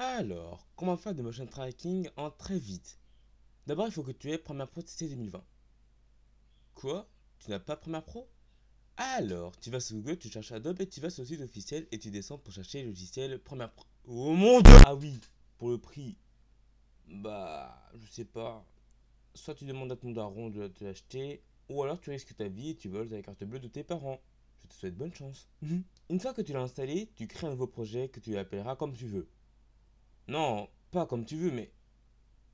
Alors, comment faire du motion tracking en très vite? D'abord, il faut que tu aies Premiere Pro TC 2020. Quoi? Tu n'as pas Premiere Pro? Alors, tu vas sur Google, tu cherches Adobe et tu vas sur le site officiel et tu descends pour chercher le logiciel Premiere Pro. Oh mon dieu! Ah oui, pour le prix, bah, je sais pas. Soit tu demandes à ton daron de te l'acheter, ou alors tu risques ta vie et tu voles ta carte bleue de tes parents. Je te souhaite bonne chance. Une fois que tu l'as installé, tu crées un nouveau projet que tu appelleras comme tu veux. Non, pas comme tu veux, mais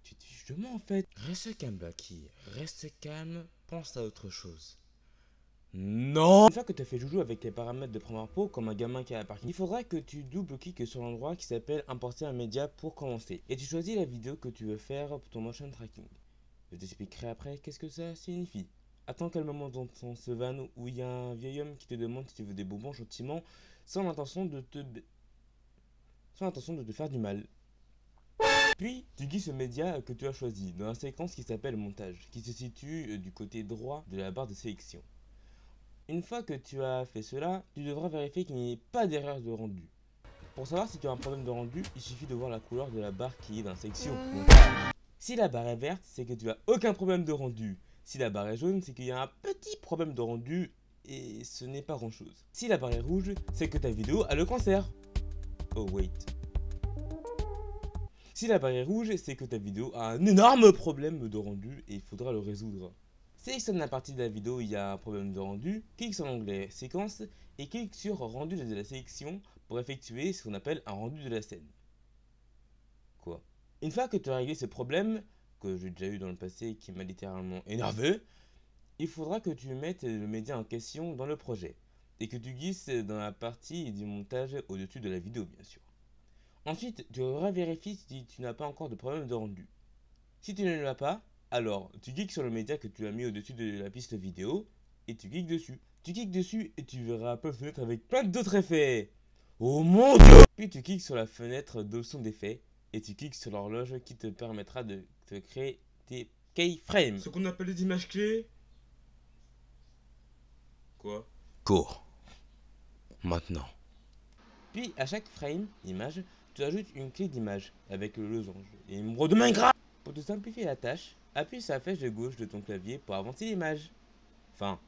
tu te fiches de moi en fait. Reste calme, Blacky. Reste calme, pense à autre chose. Non! Une fois que tu as fait joujou avec tes paramètres de Premiere Pro comme un gamin qui a un parking, il faudra que tu double-cliques sur l'endroit qui s'appelle Importer un média pour commencer. Et tu choisis la vidéo que tu veux faire pour ton motion tracking. Je t'expliquerai après qu'est-ce que ça signifie. Attends quel moment dans ton van où il y a un vieil homme qui te demande si tu veux des bonbons gentiment sans l'intention de te faire du mal. Puis, tu guides ce média que tu as choisi dans la séquence qui s'appelle montage, qui se situe du côté droit de la barre de sélection. Une fois que tu as fait cela, tu devras vérifier qu'il n'y ait pas d'erreur de rendu. Pour savoir si tu as un problème de rendu, il suffit de voir la couleur de la barre qui est dans la section montage. Si la barre est verte, c'est que tu as aucun problème de rendu. Si la barre est jaune, c'est qu'il y a un petit problème de rendu et ce n'est pas grand chose. Si la barre est rouge, c'est que ta vidéo a le cancer. Oh wait. Si la barre est rouge, c'est que ta vidéo a un énorme problème de rendu et il faudra le résoudre. Sélectionne la partie de la vidéo où il y a un problème de rendu, clique sur l'onglet séquence et clique sur rendu de la sélection pour effectuer ce qu'on appelle un rendu de la scène. Quoi? Une fois que tu as réglé ce problème, que j'ai déjà eu dans le passé et qui m'a littéralement énervé, il faudra que tu mettes le média en question dans le projet et que tu glisses dans la partie du montage au-dessus de la vidéo bien sûr. Ensuite, tu revérifies si tu n'as pas encore de problème de rendu. Si tu ne l'as pas, alors tu cliques sur le média que tu as mis au-dessus de la piste vidéo et tu cliques dessus. Tu cliques dessus et tu verras plein de fenêtres avec plein d'autres effets. Oh mon dieu! Puis tu cliques sur la fenêtre d'options d'effets et tu cliques sur l'horloge qui te permettra de te créer des keyframes. Ce qu'on appelle des images clés. Quoi? Cours. Maintenant. Puis à chaque frame image, tu ajoutes une clé d'image avec le losange et une de Minecraft. Pour te simplifier la tâche, appuie sur la flèche de gauche de ton clavier pour avancer l'image. Enfin,